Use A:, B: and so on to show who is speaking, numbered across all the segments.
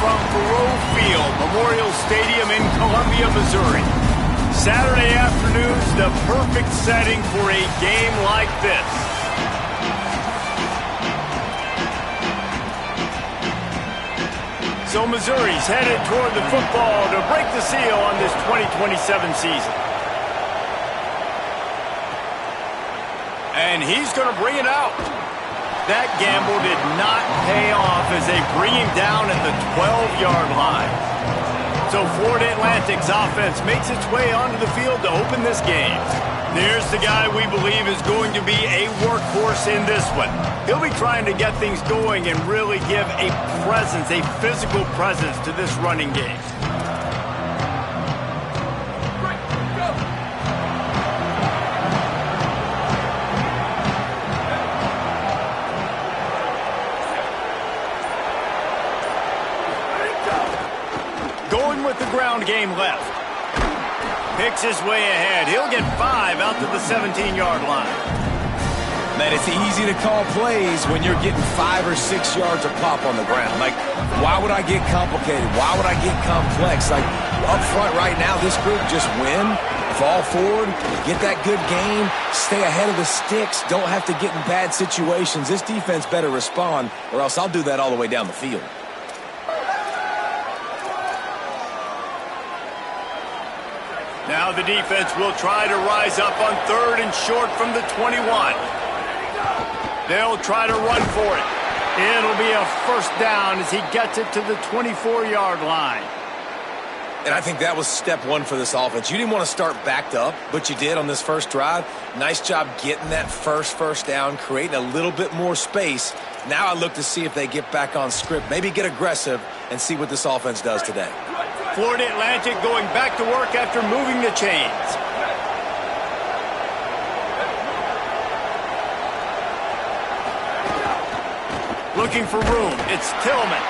A: from Grove Field, Memorial Stadium in Columbia, Missouri. Saturday afternoon's the perfect setting for a game like this. So Missouri's headed toward the football to break the seal on this 2027 season. And he's going to bring it out. That gamble did not pay off as they bring him down at the 12-yard line. So Florida Atlantic's offense makes its way onto the field to open this game. There's the guy we believe is going to be a workhorse in this one. He'll be trying to get things going and really give a presence, a physical presence to this running game. Going with the ground game left. Picks his way ahead. He'll get 5 out to the 17-yard line.
B: Man, it's easy to call plays when you're getting 5 or 6 yards of pop on the ground. Like, why would I get complicated? Why would I get complex? Like, up front right now, this group just win, fall forward, get that good gain, stay ahead of the sticks, don't have to get in bad situations. This defense better respond, or else I'll do that all the way down the field.
A: Now the defense will try to rise up on 3rd and short from the 21. They'll try to run for it. It'll be a first down as he gets it to the 24-yard line.
B: And I think that was step one for this offense. You didn't want to start backed up, but you did on this first drive. Nice job getting that first down, creating a little bit more space. Now I look to see if they get back on script, maybe get aggressive and see what this offense does today.
A: Florida Atlantic going back to work after moving the chains. Looking for room. It's Tillman.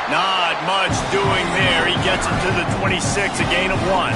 A: Not much doing there. He gets it to the 26, a gain of 1.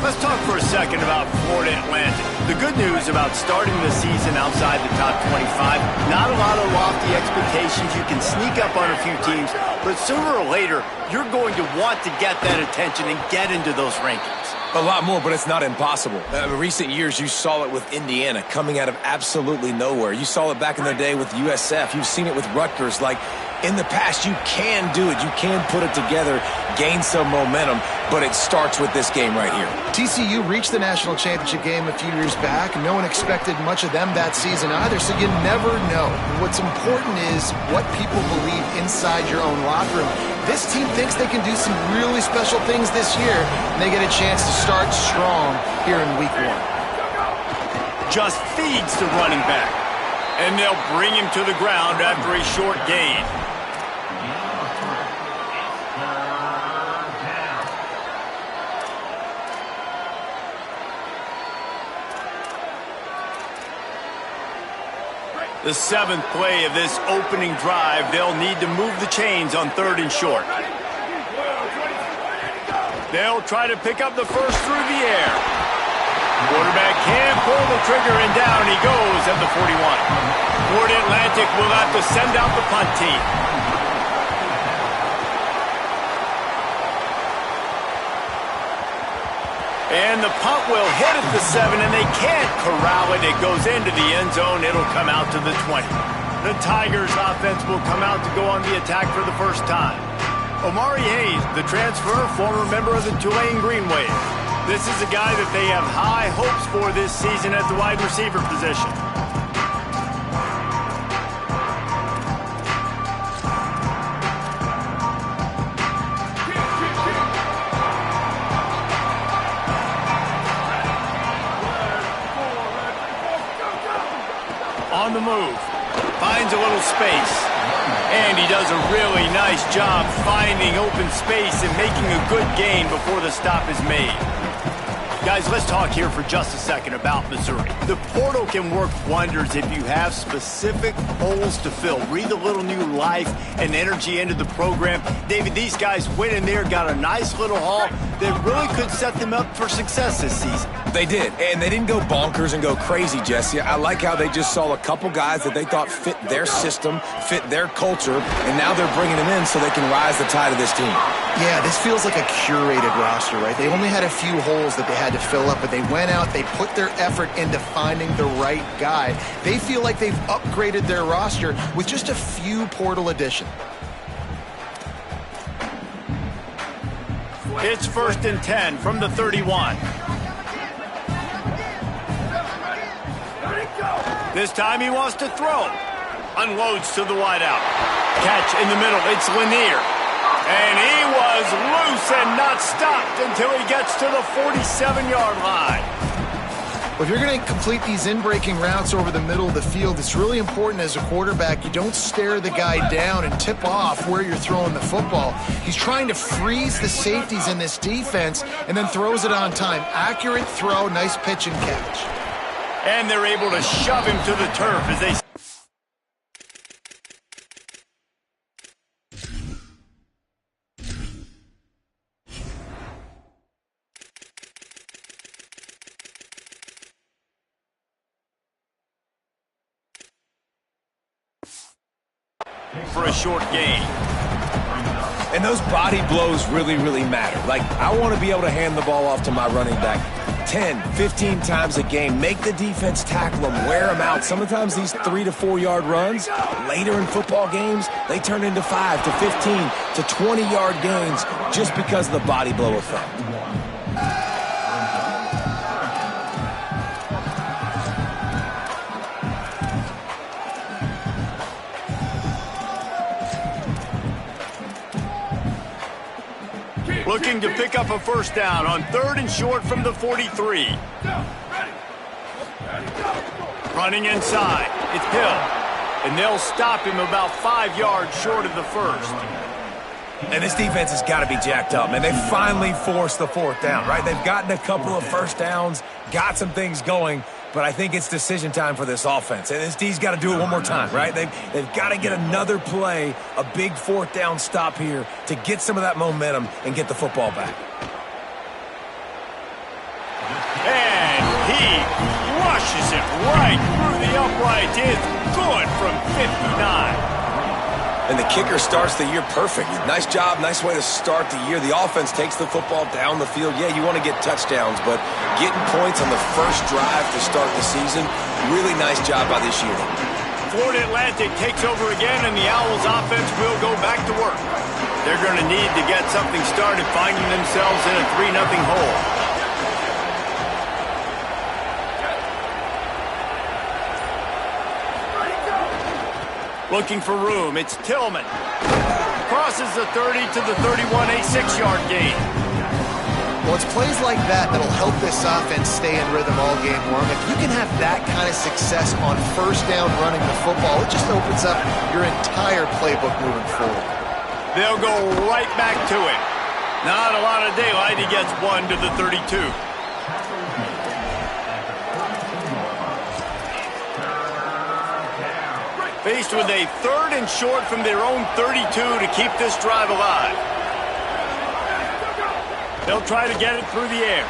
A: Let's talk for a second about Florida Atlantic. The good news about starting the season outside the top 25, not a lot of lofty expectations. You can sneak up on a few teams, but sooner or later, you're going to want to get that attention and get into those rankings.
B: A lot more, but it's not impossible. In recent years, you saw it with Indiana coming out of absolutely nowhere. You saw it back in the day with USF. You've seen it with Rutgers. Like, in the past, you can do it. You can put it together, gain some momentum, but it starts with this game right here.
C: TCU reached the national championship game a few years back. No one expected much of them that season either, so you never know. What's important is what people believe inside your own locker room. This team thinks they can do some really special things this year, and they get a chance to start strong here in week 1.
A: Just feeds the running back, and they'll bring him to the ground after a short gain. The 7th play of this opening drive, they'll need to move the chains on 3rd and short. They'll try to pick up the first through the air. Quarterback can't pull the trigger, and down he goes at the 41. Florida Atlantic will have to send out the punt team. And the punt will hit at the 7, and they can't corral it. It goes into the end zone. It'll come out to the 20. The Tigers' offense will come out to go on the attack for the first time. Omari Hayes, the transfer, former member of the Tulane Green Wave. This is a guy that they have high hopes for this season at the wide receiver position. On the move, finds a little space, and he does a really nice job finding open space and making a good gain before the stop is made. Guys, let's talk here for just a second about Missouri. The portal can work wonders if you have specific holes to fill. Breathe a little new life and energy into the program. David, these guys went in there, got a nice little haul that really could set them up for success this season.
B: They did, and they didn't go bonkers and go crazy, Jesse. I like how they just saw a couple guys that they thought fit their system, fit their culture, and now they're bringing them in so they can rise the tide of this team.
C: Yeah, this feels like a curated roster, right? They only had a few holes that they had to fill up, but they went out, they put their effort into finding the right guy. They feel like they've upgraded their roster with just a few portal additions.
A: It's 1st and 10 from the 31. This time he wants to throw. Unloads to the wideout. Catch in the middle. It's Lanier. And he was loose and not stopped until he gets to the 47-yard line.
C: Well, if you're going to complete these in-breaking routes over the middle of the field, it's really important as a quarterback you don't stare the guy down and tip off where you're throwing the football. He's trying to freeze the safeties in this defense and then throws it on time. Accurate throw, nice pitch and catch.
A: And they're able to shove him to the turf as they... for a short gain.
B: And those body blows really, really matter. Like, I want to be able to hand the ball off to my running back 10, 15 times a game. Make the defense tackle them, wear them out. Sometimes these 3 to 4 yard runs, later in football games, they turn into 5 to 15 to 20-yard gains just because of the body blow effect.
A: Looking to pick up a first down on 3rd and short from the 43. Running inside. It's Hill. And they'll stop him about 5 yards short of the first.
B: And this defense has got to be jacked up, man. They finally forced the 4th down, right? They've gotten a couple of first downs, got some things going, but I think it's decision time for this offense. And this D's got to do it one more time, right? They've got to get another play, a big 4th down stop here to get some of that momentum and get the football back.
A: And he rushes it right through the uprights. It's good from 59.
B: And the kicker starts the year perfect. Nice job, nice way to start the year. The offense takes the football down the field. Yeah, you want to get touchdowns, but getting points on the first drive to start the season, really nice job by this unit.
A: Florida Atlantic takes over again, and the Owls offense will go back to work. They're going to need to get something started, finding themselves in a 3-0 hole. Looking for room, it's Tillman. Crosses the 30 to the 31, a 6-yard gain.
C: Well, it's plays like that that'll help this offense stay in rhythm all game long. If you can have that kind of success on first down running the football, it just opens up your entire playbook moving forward.
A: They'll go right back to it. Not a lot of daylight. He gets 1 to the 32. Faced with a 3rd and short from their own 32 to keep this drive alive. They'll try to get it through the air.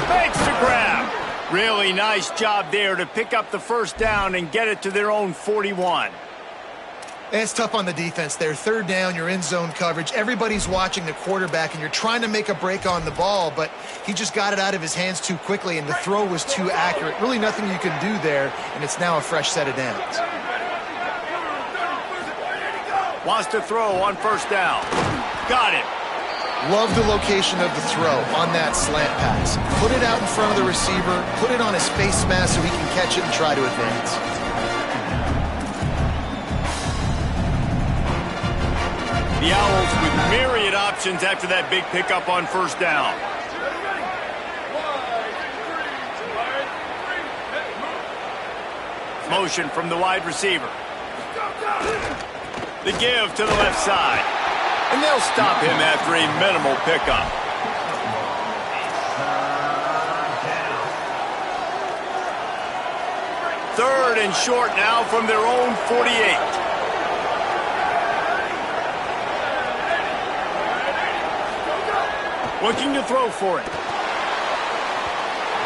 A: Makes the grab. Really nice job there to pick up the first down and get it to their own 41.
C: And it's tough on the defense there. 3rd down, you're in zone coverage. Everybody's watching the quarterback, and you're trying to make a break on the ball, but he just got it out of his hands too quickly, and the throw was too accurate. Really nothing you can do there, and it's now a fresh set of downs.
A: Wants to throw on first down. Got it.
C: Love the location of the throw on that slant pass. Put it out in front of the receiver, put it on his face mask so he can catch it and try to advance.
A: The Owls with myriad options after that big pickup on first down. Motion from the wide receiver. The give to the left side. And they'll stop him after a minimal pickup. 3rd and short now from their own 48. Looking to throw for it.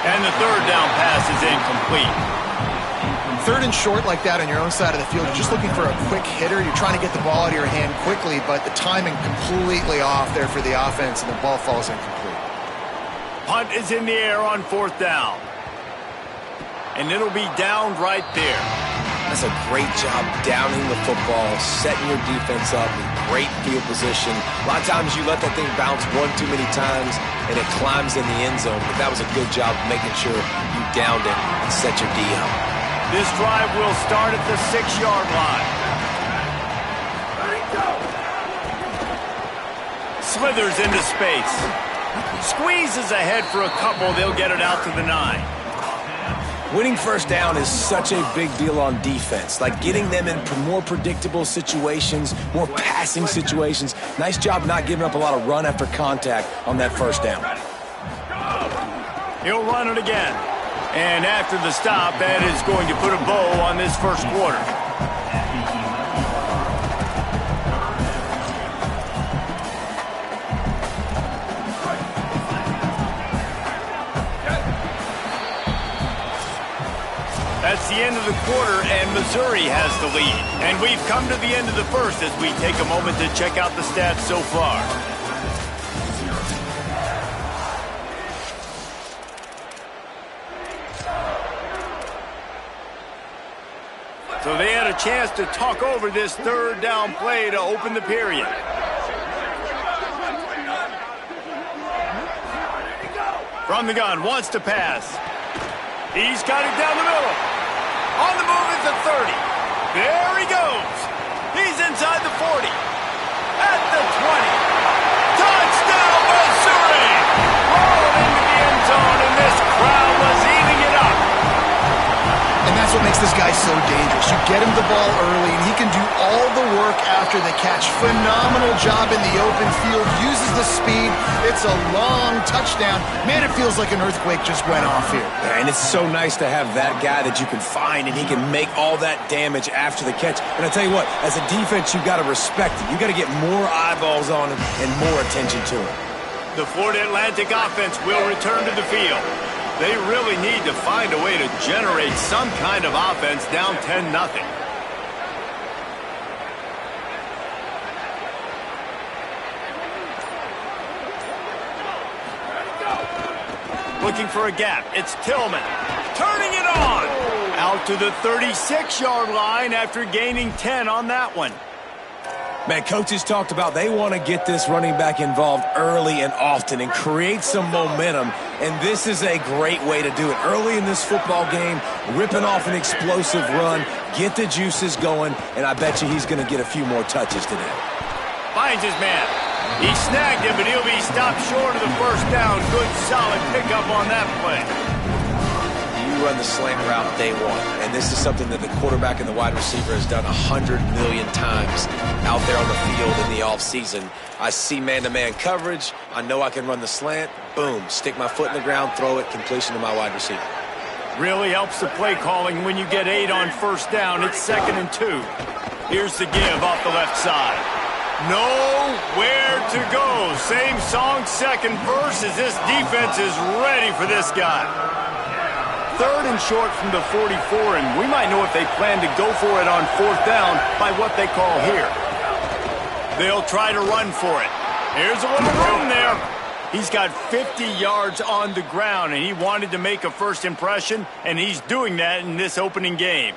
A: And the 3rd down pass is incomplete.
C: 3rd and short like that on your own side of the field, you're just looking for a quick hitter. You're trying to get the ball out of your hand quickly, but the timing completely off there for the offense, and the ball falls incomplete.
A: Punt is in the air on 4th down. And it'll be downed right there.
B: That's a great job downing the football, setting your defense up in great field position. A lot of times you let that thing bounce one too many times, and it climbs in the end zone. But that was a good job making sure you downed it and set your D up.
A: This drive will start at the 6-yard line. Slithers into space. Squeezes ahead for a couple. They'll get it out to the 9.
B: Winning first down is such a big deal on defense. Like getting them in more predictable situations, more passing situations. Nice job not giving up a lot of run after contact on that first down.
A: He'll run it again. And after the stop, that is going to put a bow on this first quarter. That's the end of the quarter, and Missouri has the lead. And we've come to the end of the first as we take a moment to check out the stats so far. So they had a chance to talk over this 3rd down play to open the period. From the gun, wants to pass. He's got it down the middle. On the move at the 30. There he goes. He's inside the 40. At the 20. Touchdown, Missouri! Rolled into the end zone, and this crowd was eating it up.
C: And that's what makes this guy so dangerous. You get him the ball early, and he can do all the work after the catch. Phenomenal job in the open field. Uses the speed. It's a long touchdown. Man, it feels like an earthquake just went off here.
B: Yeah, and it's so nice to have that guy that you can find, and he can make all that damage after the catch. And I tell you what, as a defense, you've got to respect it. You've got to get more eyeballs on him and more attention to him.
A: The Florida Atlantic offense will return to the field. They really need to find a way to generate some kind of offense down 10-0. Looking for a gap. It's Tillman. Turning it on. Out to the 36-yard line after gaining 10 on that one.
B: Man, coaches talked about they want to get this running back involved early and often and create some momentum, and this is a great way to do it. Early in this football game, ripping off an explosive run, get the juices going, and I bet you he's going to get a few more touches today.
A: Finds his man. He snagged him, but he'll be stopped short of the first down. Good, solid pickup on that play.
B: You run the slant route day one, and this is something that the quarterback and the wide receiver has done 100 million times out there on the field in the offseason. I see man-to-man coverage. I know I can run the slant. Boom, stick my foot in the ground, throw it, completion to my wide receiver.
A: Really helps the play calling when you get 8 on first down. It's 2nd and 2. Here's the give off the left side. Nowhere to go. Same song, second verse, as this defense is ready for this guy. 3rd and short from the 44, and we might know if they plan to go for it on 4th down by what they call here. They'll try to run for it. Here's a little room there. He's got 50 yards on the ground, and he wanted to make a first impression, and he's doing that in this opening game.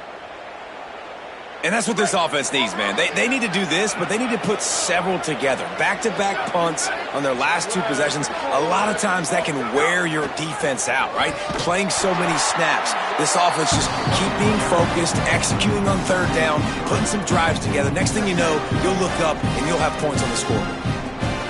B: And that's what this offense needs, man. They need to do this, but they need to put several together. Back-to-back punts on their last 2 possessions. A lot of times that can wear your defense out, right? Playing so many snaps. This offense just keep being focused, executing on 3rd down, putting some drives together. Next thing you know, you'll look up and you'll have points on the scoreboard.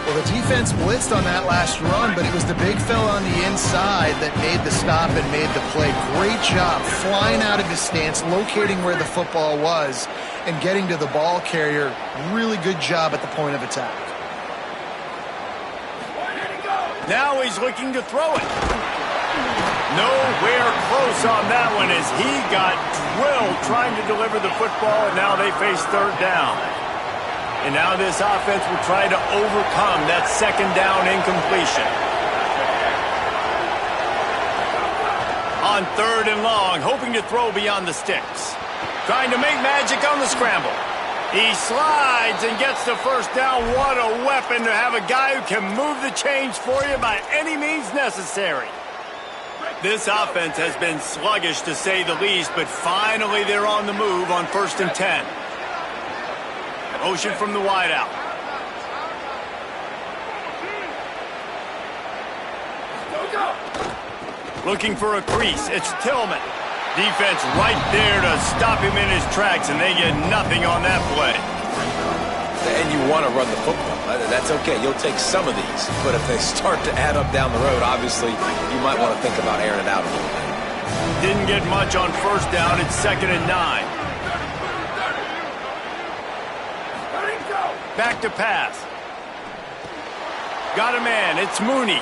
C: Well, the defense blitzed on that last run, but it was the big fella on the inside that made the stop and made the play. Great job flying out of his stance, locating where the football was, and getting to the ball carrier. Really good job at the point of attack.
A: Now he's looking to throw it. Nowhere close on that one as he got drilled trying to deliver the football, and now they face third down. And now this offense will try to overcome that second down incompletion. On third and long, hoping to throw beyond the sticks. Trying to make magic on the scramble. He slides and gets the first down. What a weapon to have a guy who can move the chains for you by any means necessary. This offense has been sluggish to say the least, but finally they're on the move on 1st and 10. Motion from the wideout. Looking for a crease. It's Tillman. Defense right there to stop him in his tracks, and they get nothing on that play.
B: And you want to run the football. That's okay. You'll take some of these. But if they start to add up down the road, obviously, you might want to think about airing it out a little bit.
A: Didn't get much on first down. It's 2nd and 9. Back to pass. Got a man. It's Mooney.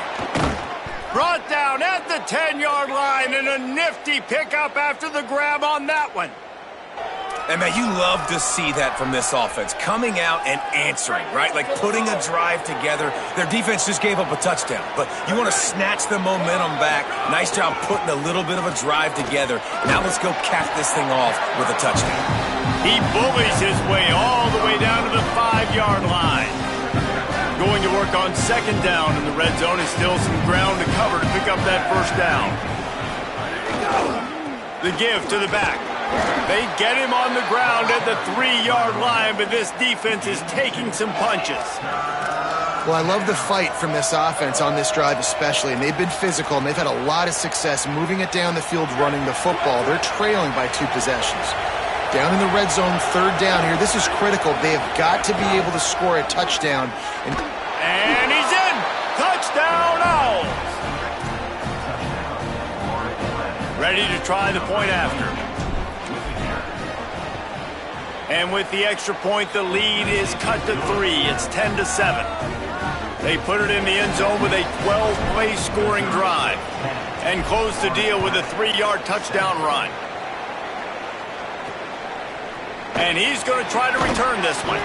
A: Brought down at the 10-yard line, and a nifty pickup after the grab on that one.
B: And, man, you love to see that from this offense. Coming out and answering, right? Like putting a drive together. Their defense just gave up a touchdown. But you want to snatch the momentum back. Nice job putting a little bit of a drive together. Now let's go cap this thing off with a touchdown.
A: He bullies his way all the way down to the 5-yard line. Going to work on 2nd down in the red zone. Is still some ground to cover to pick up that first down. The give to the back. They get him on the ground at the 3-yard line, but this defense is taking some punches.
C: Well, I love the fight from this offense on this drive especially, and they've been physical, and they've had a lot of success moving it down the field, running the football. They're trailing by 2 possessions. Down in the red zone, 3rd down here. This is critical. They have got to be able to score a touchdown.
A: And he's in! Touchdown, Owls! Ready to try the point after. And with the extra point, the lead is cut to 3. It's 10-7. They put it in the end zone with a 12-play scoring drive and close the deal with a 3-yard touchdown run. And he's going to try to return this one.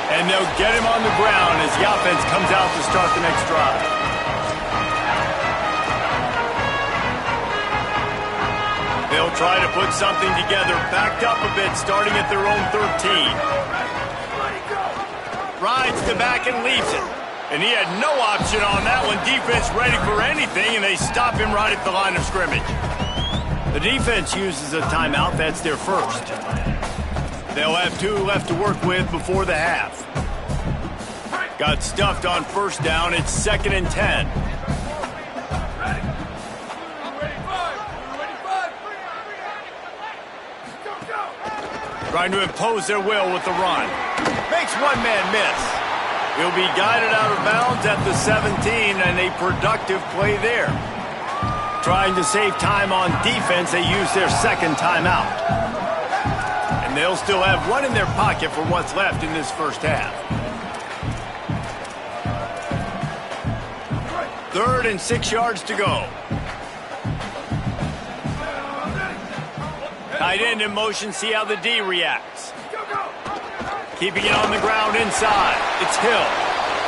A: And they'll get him on the ground as the offense comes out to start the next drive. They'll try to put something together, backed up a bit, starting at their own 13. Rides the back and leaves it. And he had no option on that one. Defense ready for anything, and they stop him right at the line of scrimmage. The defense uses a timeout. That's their first. They'll have 2 left to work with before the half. Got stuffed on first down. It's 2nd and 10. Trying to impose their will with the run. Makes one man miss. He'll be guided out of bounds at the 17, and a productive play there. Trying to save time on defense, they use their 2nd timeout. And they'll still have 1 in their pocket for what's left in this first half. 3rd and 6 yards to go. Tight end in motion, see how the D reacts. Keeping it on the ground inside. It's Hill.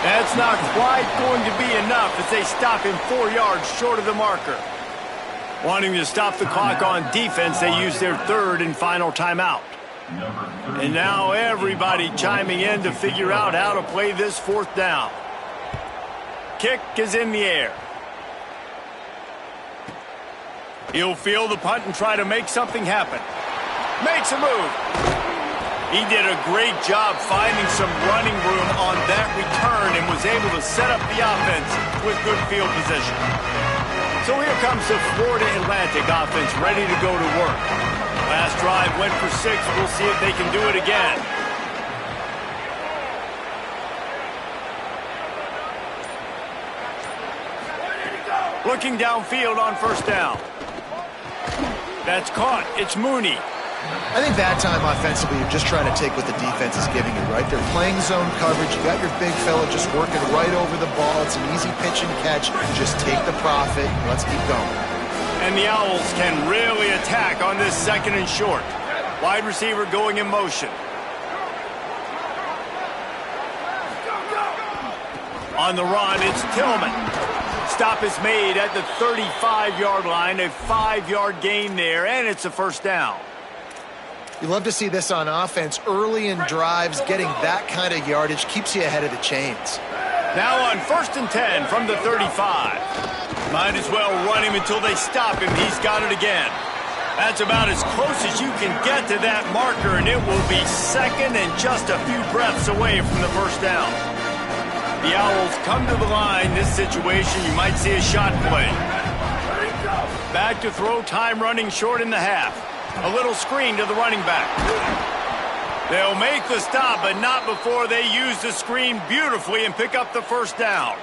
A: That's not quite going to be enough as they stop him 4 yards short of the marker. Wanting to stop the clock on defense, they use their 3rd and final timeout. And now everybody chiming in to figure out how to play this 4th down. Kick is in the air. He'll field the punt and try to make something happen. Makes a move. He did a great job finding some running room on that return and was able to set up the offense with good field position. So here comes the Florida Atlantic offense ready to go to work. Last drive went for 6. We'll see if they can do it again. Looking downfield on first down. That's caught. It's Mooney.
C: I think that time offensively, you're just trying to take what the defense is giving you, right? They're playing zone coverage. You got your big fella just working right over the ball. It's an easy pitch and catch. Just take the profit. Let's keep going.
A: And the Owls can really attack on this 2nd and short. Wide receiver going in motion. On the run, it's Tillman. Stop is made at the 35-yard line, a 5-yard gain there, and it's a 1st down.
C: You love to see this on offense. Early in drives, getting that kind of yardage keeps you ahead of the chains.
A: Now on 1st and 10 from the 35. Might as well run him until they stop him. He's got it again. That's about as close as you can get to that marker, and it will be 2nd and just a few breaths away from the 1st down. The Owls come to the line. This situation, you might see a shot play. Back to throw, time running short in the half. A little screen to the running back. They'll make the stop, but not before they use the screen beautifully and pick up the 1st down.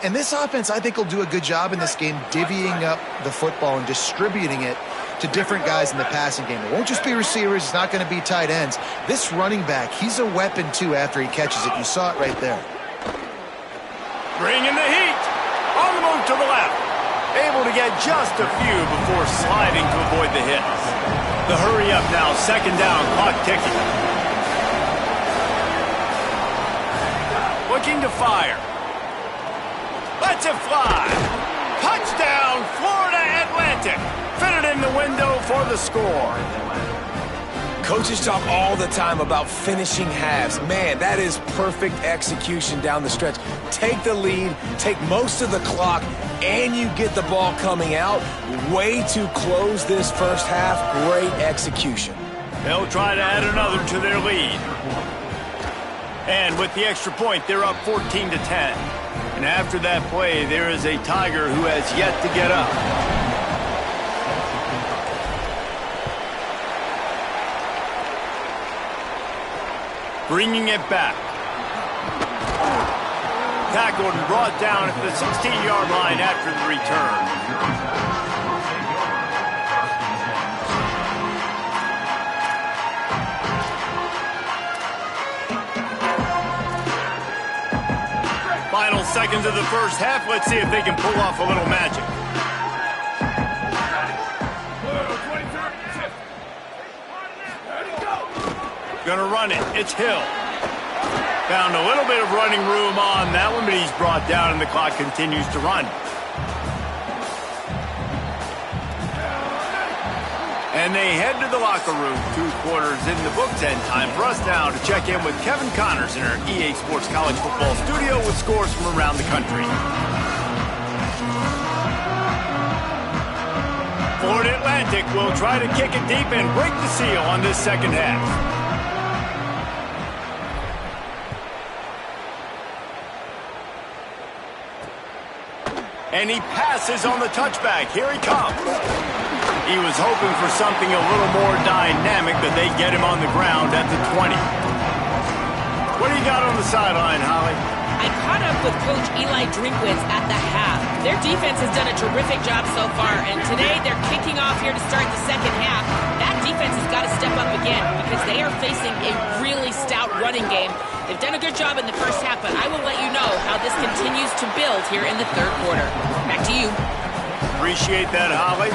C: And this offense, I think, will do a good job in this game divvying up the football and distributing it to different guys in the passing game. It won't just be receivers. It's not going to be tight ends. This running back, he's a weapon, too, after he catches it. You saw it right there.
A: Bringing the heat. On the move to the left. Able to get just a few before sliding to avoid the hits. The hurry up now, 2nd down, clock ticking. Looking to fire. Lets it fly. Touchdown, Florida Atlantic. Fitted in the window for the score.
B: Coaches talk all the time about finishing halves. Man, that is perfect execution down the stretch. Take the lead, take most of the clock, and you get the ball coming out. Way to close this 1st half. Great execution.
A: They'll try to add another to their lead. And with the extra point, they're up 14-10. And after that play, there is a Tiger who has yet to get up. Bringing it back. Tackled and brought down at the 16-yard line after the return. Final seconds of the 1st half. Let's see if they can pull off a little magic. Gonna run it. It's Hill. Found a little bit of running room on that one, but he's brought down and the clock continues to run. And they head to the locker room. 2 quarters in the books, and time for us now to check in with Kevin Connors in our EA Sports College Football studio with scores from around the country. Florida Atlantic will try to kick it deep and break the seal on this 2nd half. And he passes on the touchback. Here he comes. He was hoping for something a little more dynamic, but they get him on the ground at the 20. What do you got on the sideline, Holly?
D: I caught up with Coach Eli Drinkwitz at the half. Their defense has done a terrific job so far, and today they're kicking off here to start the 2nd half. That defense has got to step up again because they are facing a really stout running game. They've done a good job in the 1st half, but I will let you know how this continues to build here in the 3rd quarter. Back to you.
A: Appreciate that, Holly.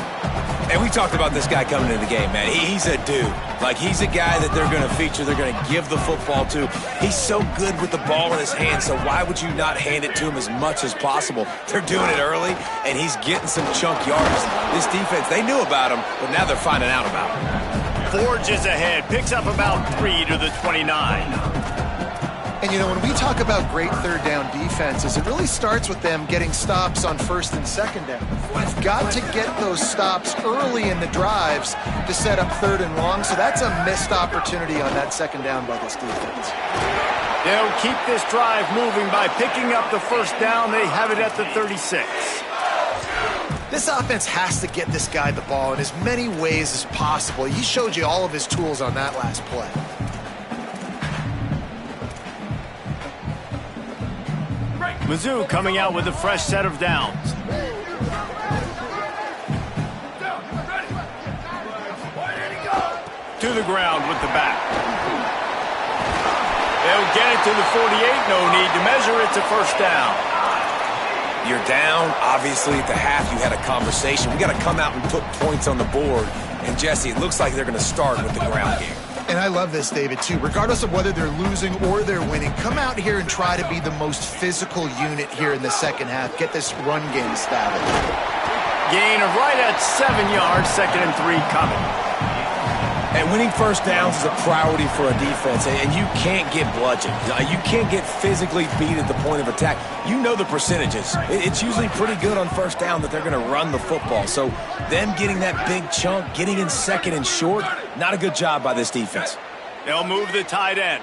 B: And we talked about this guy coming into the game, man. He's a dude. Like, he's a guy that they're going to feature, they're going to give the football to. He's so good with the ball in his hands, so why would you not hand it to him as much as possible? They're doing it early, and he's getting some chunk yards. This defense, they knew about him, but now they're finding out about him.
A: Forges ahead, picks up about 3 to the 29.
C: And, you know, when we talk about great 3rd down defenses, it really starts with them getting stops on 1st and 2nd down. You've got to get those stops early in the drives to set up 3rd and long, so that's a missed opportunity on that 2nd down by this defense.
A: They'll keep this drive moving by picking up the 1st down. They have it at the 36.
C: This offense has to get this guy the ball in as many ways as possible. He showed you all of his tools on that last play.
A: Mizzou coming out with a fresh set of downs. To the ground with the back. They'll get it to the 48. No need to measure. It's a 1st down.
B: You're down. Obviously, at the half, you had a conversation. We got to come out and put points on the board. And, Jesse, it looks like they're going to start with the ground game.
C: And I love this, David, too. Regardless of whether they're losing or they're winning, come out here and try to be the most physical unit here in the second half. Get this run game established.
A: Gain of right at 7 yards, 2nd and 3 coming.
B: And winning first downs is a priority for a defense, and you can't get bludgeoned. You can't get physically beat at the point of attack. You know the percentages. It's usually pretty good on first down that they're going to run the football. So them getting that big chunk, getting in 2nd and short, not a good job by this defense.
A: They'll move the tight end.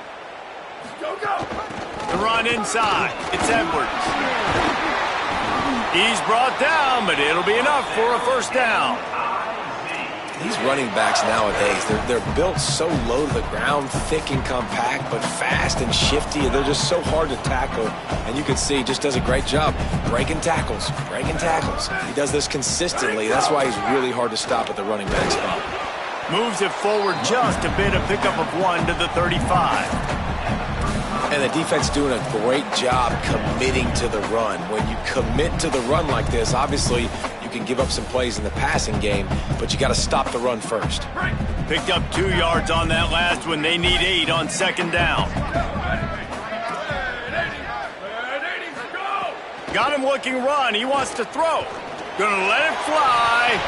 A: Go, go. The run inside. It's Edwards. He's brought down, but it'll be enough for a first down.
B: These running backs nowadays, they're built so low to the ground, thick and compact, but fast and shifty. They're just so hard to tackle. And you can see he just does a great job breaking tackles, breaking tackles. He does this consistently. That's why he's really hard to stop at the running back spot.
A: Moves it forward just a bit, a pickup of 1 to the 35.
B: And the defense doing a great job committing to the run. When you commit to the run like this, obviously you can give up some plays in the passing game, but you got to stop the run first.
A: Picked up 2 yards on that last one. They need 8 on 2nd down. Got him looking run. He wants to throw. Gonna let it fly.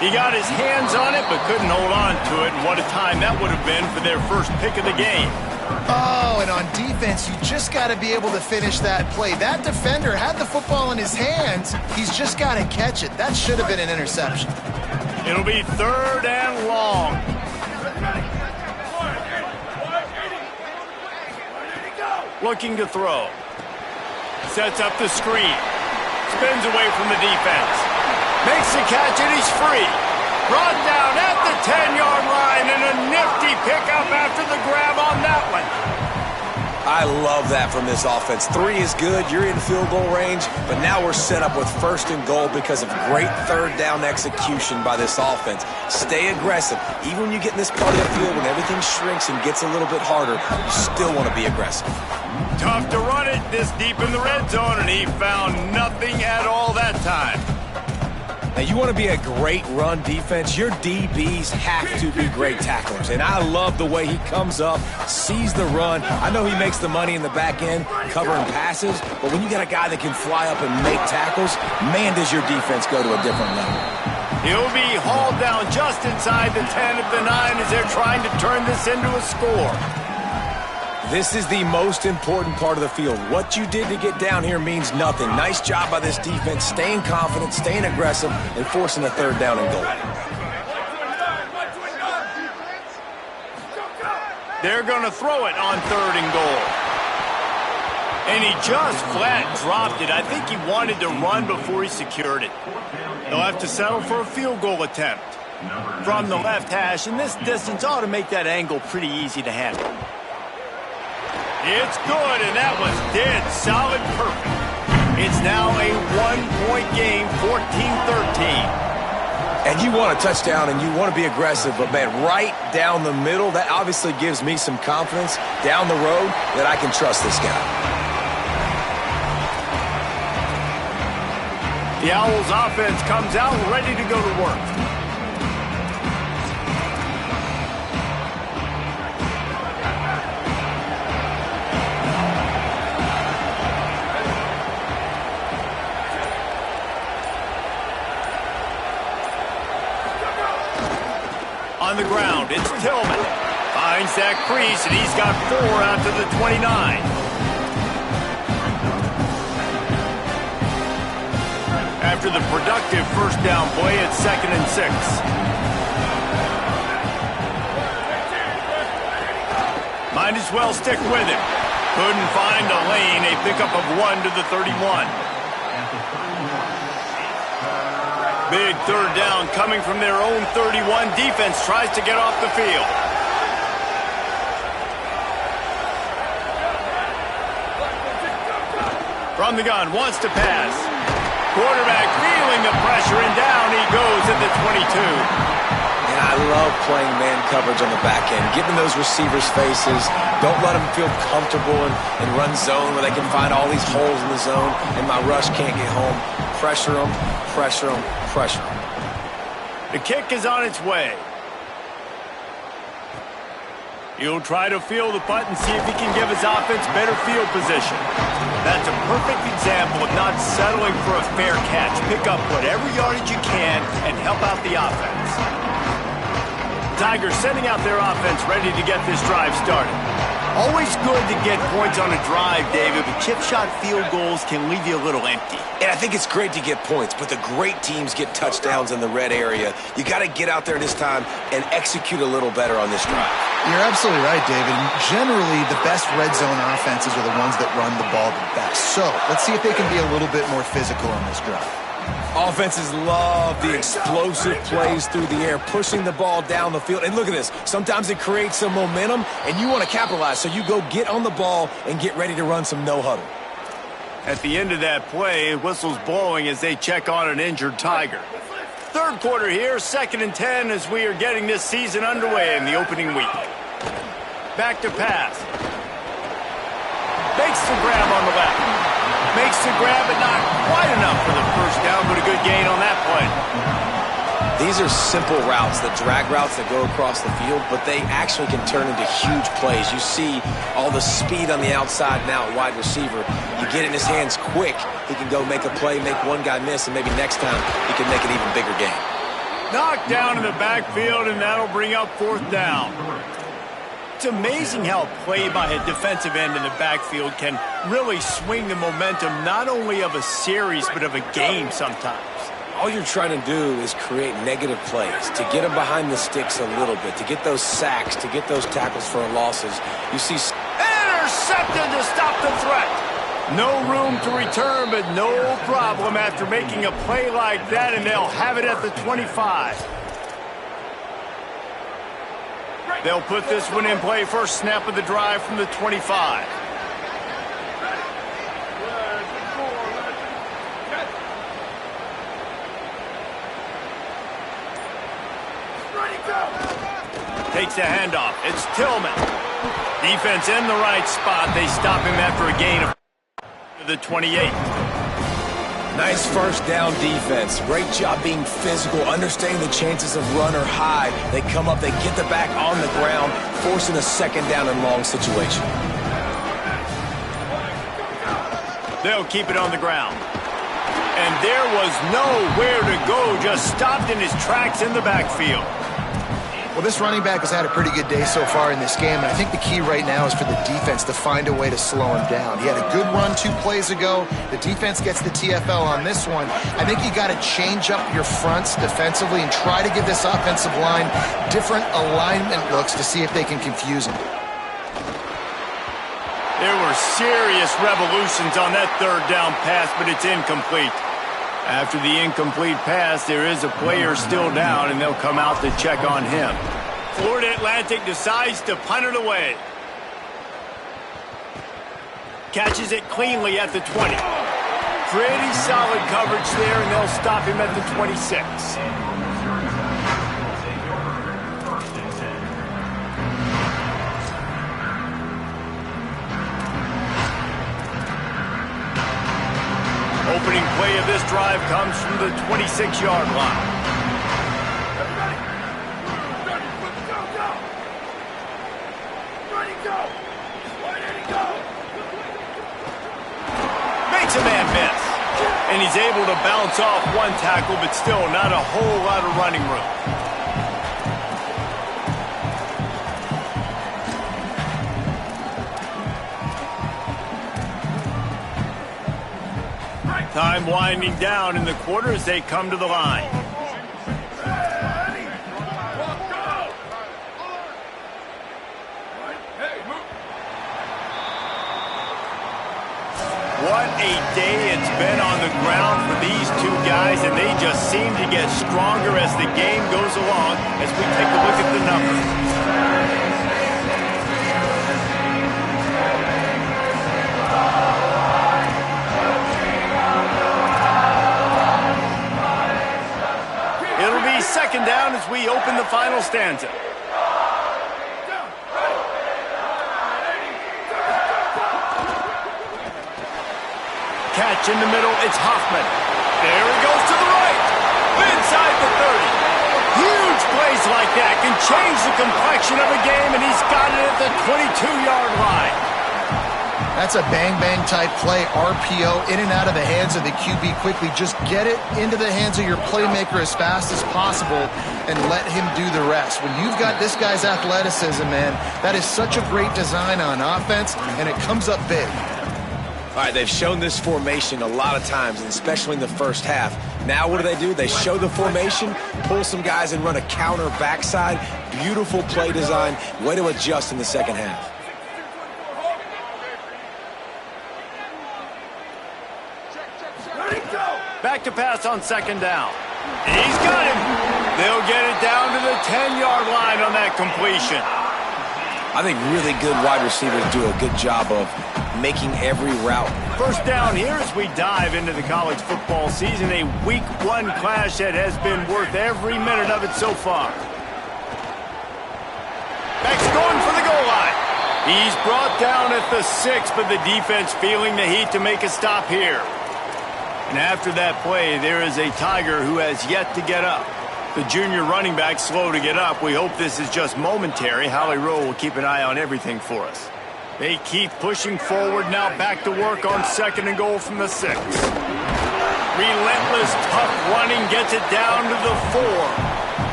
A: He got his hands on it, but couldn't hold on to it. And what a time that would have been for their first pick of the game.
C: Oh, and on defense, you just got to be able to finish that play. That defender had the football in his hands. He's just got to catch it. That should have been an interception.
A: It'll be 3rd and long. Looking to throw. Sets up the screen. Spins away from the defense. Makes the catch, and he's free. Brought down at the 10-yard line, and a nifty pickup after the grab on that one.
B: I love that from this offense. 3 is good. You're in field goal range, but now we're set up with 1st and goal because of great 3rd down execution by this offense. Stay aggressive. Even when you get in this part of the field, when everything shrinks and gets a little bit harder, you still want to be aggressive.
A: Tough to run it this deep in the red zone, and he found nothing at all that time.
B: Now, you want to be a great run defense, your DBs have to be great tacklers. And I love the way he comes up, sees the run. I know he makes the money in the back end covering passes, but when you got a guy that can fly up and make tackles, man, does your defense go to a different level.
A: He'll be hauled down just inside the 10 of the 9 as they're trying to turn this into a score.
B: This is the most important part of the field. What you did to get down here means nothing. Nice job by this defense, staying confident, staying aggressive, and forcing a 3rd down and goal.
A: They're going to throw it on 3rd and goal. And he just flat dropped it. I think he wanted to run before he secured it. They'll have to settle for a field goal attempt from the left hash, and this distance ought to make that angle pretty easy to handle. It's good, and that was dead solid perfect. It's now a 1-point game, 14-13.
B: And you want a touchdown, and you want to be aggressive, but, man, right down the middle, that obviously gives me some confidence down the road that I can trust this guy.
A: The Owls' offense comes out ready to go to work. On the ground, it's Tillman. Finds that crease, and he's got 4 out to the 29. After the productive first down play, it's 2nd and 6. Might as well stick with him. Couldn't find a lane, a pickup of 1 to the 31. Big 3rd down coming from their own 31. Defense tries to get off the field. From the gun, wants to pass. Quarterback feeling the pressure, and down he goes at the 22.
B: And I love playing man coverage on the back end, giving those receivers faces. Don't let them feel comfortable and run zone where they can find all these holes in the zone and my rush can't get home. Pressure them, pressure them, pressure them.
A: The kick is on its way. He'll try to field the punt and see if he can give his offense better field position. That's a perfect example of not settling for a fair catch. Pick up whatever yardage you can and help out the offense. Tigers sending out their offense ready to get this drive started. Always good to get points on a drive, David, but chip shot field goals can leave you a little empty.
B: And I think it's great to get points, but the great teams get touchdowns in the red area. You got to get out there this time and execute a little better on this drive.
C: You're absolutely right, David. Generally, the best red zone offenses are the ones that run the ball the best. So let's see if they can be a little bit more physical on this drive.
B: Offenses love the explosive plays through the air, pushing the ball down the field. And look at this. Sometimes it creates some momentum, and you want to capitalize. So you go get on the ball and get ready to run some no-huddle.
A: At the end of that play, whistle's blowing as they check on an injured Tiger. Third quarter here, 2nd and 10 as we are getting this season underway in the opening week. Back to pass. Makes the grab on the left. Makes the grab, but not quite enough for the first down, but a good gain on that play.
B: These are simple routes, the drag routes that go across the field, but they actually can turn into huge plays. You see all the speed on the outside now at wide receiver. You get it in his hands quick, he can go make a play, make one guy miss, and maybe next time he can make an even bigger game.
A: Knocked down in the backfield, and that'll bring up 4th down. It's amazing how a play by a defensive end in the backfield can really swing the momentum not only of a series but of a game sometimes.
B: All you're trying to do is create negative plays, to get them behind the sticks a little bit, to get those sacks, to get those tackles for losses. You see...
A: Intercepted to stop the threat. No room to return, but no problem after making a play like that, and they'll have it at the 25. They'll put this one in play first snap of the drive from the 25. Takes the handoff. It's Tillman. Defense in the right spot. They stop him after a gain of the 28.
B: Nice first down defense. Great job being physical, understanding the chances of run or high. They come up, they get the back on the ground, forcing a 2nd down and long situation.
A: They'll keep it on the ground. And there was nowhere to go, just stopped in his tracks in the backfield.
C: Well, this running back has had a pretty good day so far in this game, and I think the key right now is for the defense to find a way to slow him down. He had a good run 2 plays ago. The defense gets the TFL on this one. I think you got to change up your fronts defensively and try to give this offensive line different alignment looks to see if they can confuse him.
A: There were serious revolutions on that 3rd down pass, but it's incomplete. After the incomplete pass, there is a player still down, and they'll come out to check on him. Florida Atlantic decides to punt it away. Catches it cleanly at the 20. Pretty solid coverage there, and they'll stop him at the 26. Opening play of this drive comes from the 26-yard line. Makes a man miss. And he's able to bounce off one tackle, but still not a whole lot of running room. Time winding down in the quarter as they come to the line. What a day it's been on the ground for these 2 guys, and they just seem to get stronger as the game goes along as we take a look at the numbers. second down as we open the final stanza. Catch in the middle, it's Hoffman. There he goes to the right. Inside the 30. Huge plays like that can change the complexion of a game, and he's got it at the 22-yard line.
C: That's a bang-bang type play, RPO, in and out of the hands of the QB quickly. Just get it into the hands of your playmaker as fast as possible and let him do the rest. When you've got this guy's athleticism, man, that is such a great design on offense, and it comes up big.
B: All right, they've shown this formation a lot of times, and especially in the first half. Now what do? They show the formation, pull some guys and run a counter backside. Beautiful play design. Way to adjust in the second half.
A: Back to pass on second down. He's got him. They'll get it down to the 10-yard line on that completion.
B: I think really good wide receivers do a good job of making every route.
A: First down here as we dive into the college football season. A week 1 clash that has been worth every minute of it so far. Back's going for the goal line. He's brought down at the 6, but the defense feeling the heat to make a stop here. And after that play, there is a Tiger who has yet to get up. The junior running back slow to get up. We hope this is just momentary. Holly Rowe will keep an eye on everything for us. They keep pushing forward now, back to work on second and goal from the 6. Relentless, tough running gets it down to the 4.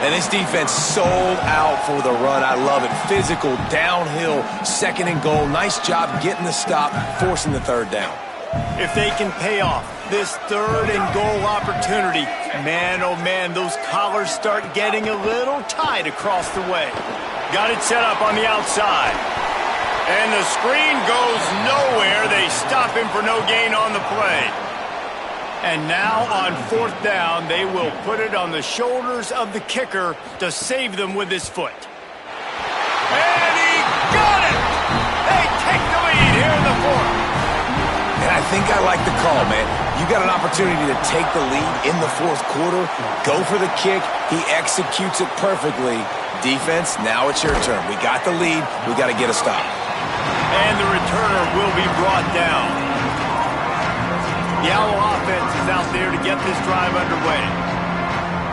B: And this defense sold out for the run. I love it. Physical, downhill, second and goal. Nice job getting the stop, forcing the third down.
A: If they can pay off this third and goal opportunity, man, oh man, those collars start getting a little tight across the way. Got it set up on the outside. And the screen goes nowhere. They stop him for no gain on the play. And now on fourth down, they will put it on the shoulders of the kicker to save them with his foot. And he got it! They take the lead here in the fourth.
B: And I think I like the call, man. You got an opportunity to take the lead in the fourth quarter. Go for the kick. He executes it perfectly. Defense, now it's your turn. We got the lead. We got to get a stop.
A: And the returner will be brought down. The Owl offense is out there to get this drive underway.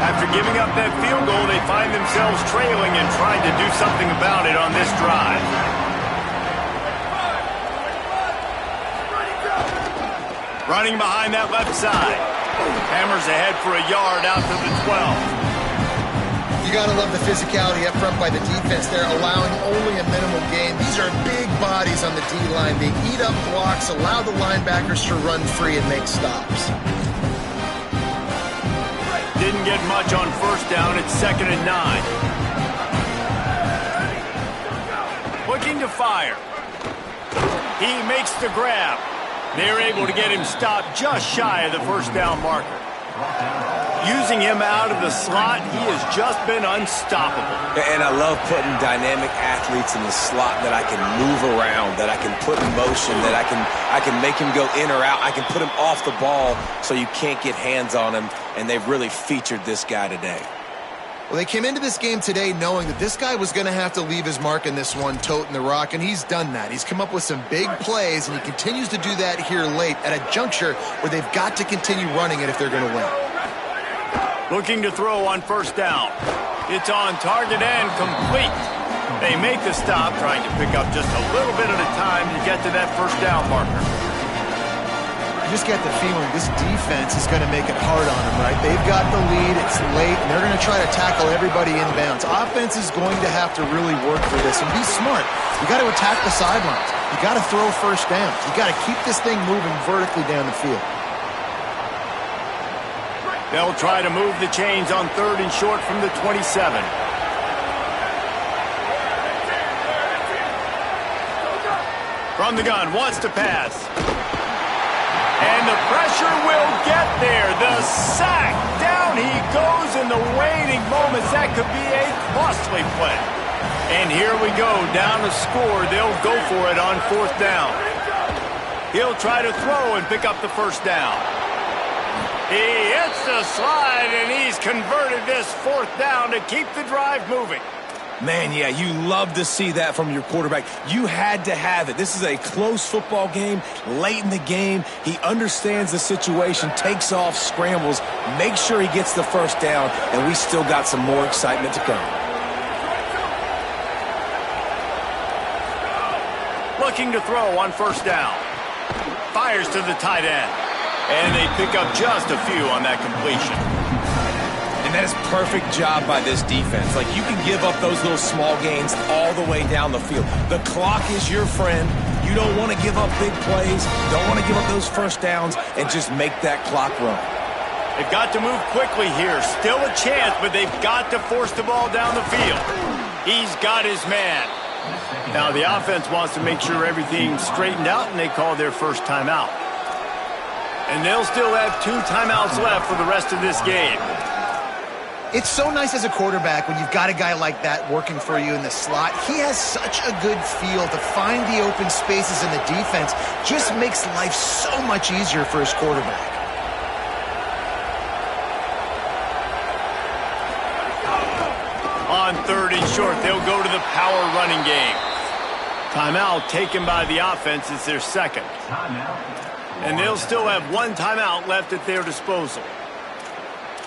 A: After giving up that field goal, they find themselves trailing and trying to do something about it on this drive. Running behind that left side. Hammers ahead for a yard out to the 12.
C: You got to love the physicality up front by the defense there, allowing only a minimal gain. These are big bodies on the D-line. They eat up blocks, allow the linebackers to run free and make stops.
A: Didn't get much on first down. It's 2nd and 9. Looking to fire. He makes the grab. They're able to get him stopped just shy of the first down marker. Using him out of the slot, he has just been unstoppable.
B: And I love putting dynamic athletes in the slot that I can move around, that I can put in motion, that I can make him go in or out. I can put him off the ball so you can't get hands on him, and they've really featured this guy today.
C: Well, they came into this game today knowing that this guy was going to have to leave his mark in this one, toting the rock, and he's done that. He's come up with some big plays, and he continues to do that here late at a juncture where they've got to continue running it if they're going to win.
A: Looking to throw on first down. It's on target and complete. They make the stop, trying to pick up just a little bit at a time to get to that first down marker.
C: You just get the feeling this defense is going to make it hard on them, right? They've got the lead, it's late, and they're going to try to tackle everybody inbounds. Offense is going to have to really work for this and be smart. You got to attack the sidelines. You got to throw first down. You got to keep this thing moving vertically down the field.
A: They'll try to move the chains on 3rd and short from the 27. From the gun, wants to pass. And the pressure will get there. The sack. Down he goes in the waiting moments. That could be a costly play. And here we go. Down to score. They'll go for it on 4th down. He'll try to throw and pick up the first down. He Gets the slide, and he's converted this 4th down to keep the drive moving.
B: Man, yeah, you love to see that from your quarterback. You had to have it. This is a close football game, late in the game. He understands the situation, takes off, scrambles, makes sure he gets the 1st down, and we still got some more excitement to come.
A: Looking to throw on 1st down. Fires to the tight end. And they pick up just a few on that completion.
B: And that is perfect job by this defense. Like, you can give up those little small gains all the way down the field. The clock is your friend. You don't want to give up big plays. Don't want to give up those 1st downs and just make that clock run.
A: They've got to move quickly here. Still a chance, but they've got to force the ball down the field. He's got his man. Now the offense wants to make sure everything's straightened out, and they call their 1st timeout. And they'll still have 2 timeouts left for the rest of this game.
C: It's so nice as a quarterback when you've got a guy like that working for you in the slot. He has such a good feel to find the open spaces in the defense. Just makes life so much easier for his quarterback.
A: On 3rd and short, they'll go to the power running game. Timeout taken by the offense. It's their 2nd. And they'll still have 1 timeout left at their disposal.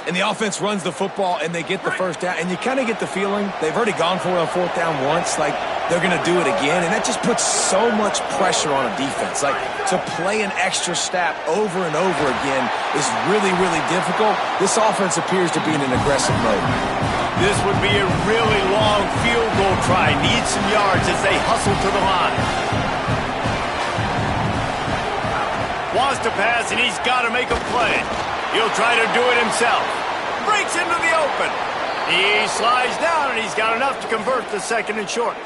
B: And the offense runs the football, and they get the 1st down. And you kind of get the feeling they've already gone for it on 4th down once. Like, they're going to do it again. And that just puts so much pressure on a defense. Like, to play an extra snap over and over again is really, really difficult. This offense appears to be in an aggressive mode.
A: This would be a really long field goal try. Needs some yards as they hustle to the line. Wants to pass, and he's got to make a play. He'll try to do it himself. Breaks into the open. He slides down, and he's got enough to convert the 2nd and short.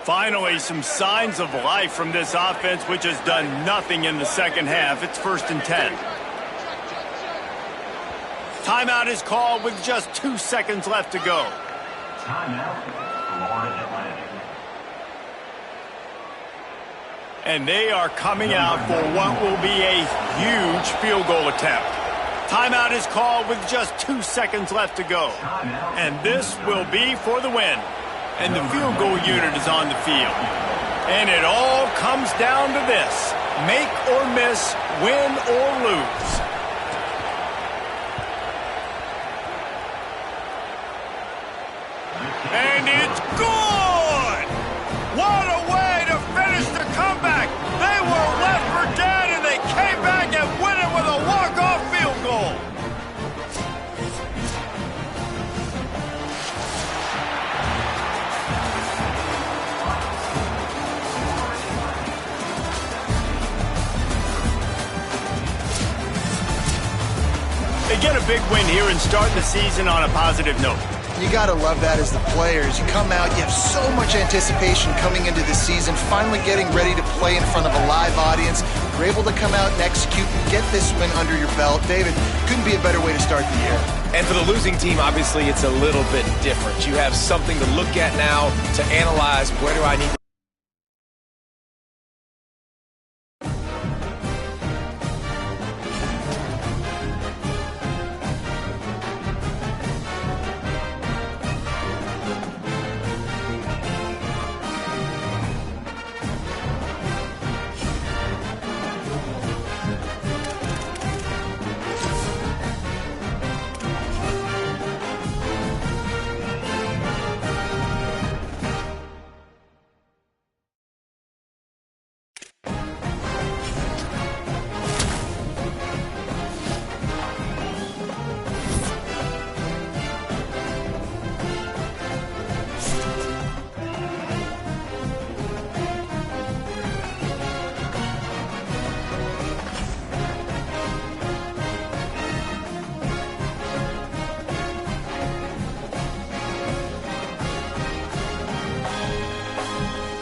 A: Finally, some signs of life from this offense, which has done nothing in the 2nd half. It's 1st and 10. Timeout is called with just 2 seconds left to go. Timeout, Florida Atlantic. And they are coming out for what will be a huge field goal attempt. Timeout is called with just 2 seconds left to go. And this will be for the win. And the field goal unit is on the field. And it all comes down to this: make or miss, win or lose. And it's good! What a way to finish the comeback! They were left for dead, and they came back and win it with a walk-off field goal. They get a big win here and start the season on a positive note.
C: You got to love that as the players. You come out, you have so much anticipation coming into the season, finally getting ready to play in front of a live audience. You're able to come out and execute and get this win under your belt. David, couldn't be a better way to start the year.
B: And for the losing team, obviously, it's a little bit different. You have something to look at now, to analyze. Where do I need to